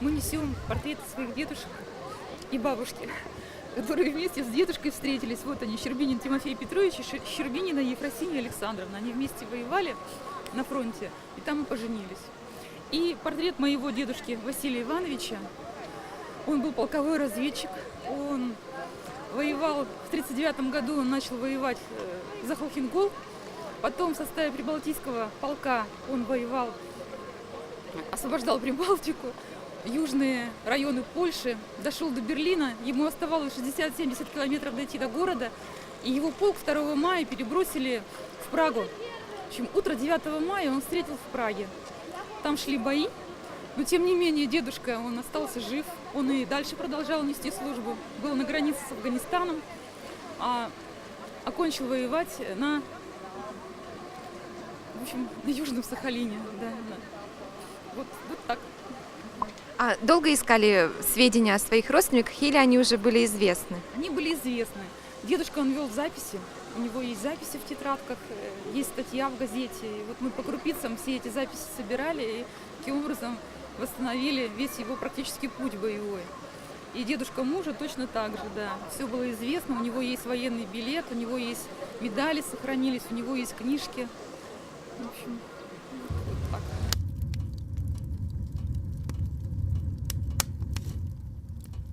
Мы несем портреты своих дедушек и бабушки, которые вместе с дедушкой встретились. Вот они, Щербинин Тимофей Петрович и Щербинина Ефросинья Александровна. Они вместе воевали на фронте и там и поженились. И портрет моего дедушки Василия Ивановича. Он был полковой разведчик. Он воевал в 1939 году, он начал воевать за Холхенгол. Потом в составе Прибалтийского полка он воевал, освобождал Прибалтику, южные районы Польши, дошел до Берлина. Ему оставалось 60-70 километров дойти до города. И его полк 2 мая перебросили в Прагу. В общем, утро 9 мая он встретил в Праге. Там шли бои, но тем не менее дедушка, он остался жив. Он и дальше продолжал нести службу. Был на границе с Афганистаном, а окончил воевать на Южном Сахалине. Да. Вот так. А долго искали сведения о своих родственниках или они уже были известны? Они были известны. Дедушка, он вел записи, у него есть записи в тетрадках, есть статья в газете. И вот мы по крупицам все эти записи собирали и таким образом восстановили весь его практически путь боевой. И дедушка мужа точно так же, да. Все было известно, у него есть военный билет, у него есть медали сохранились, у него есть книжки. В общем...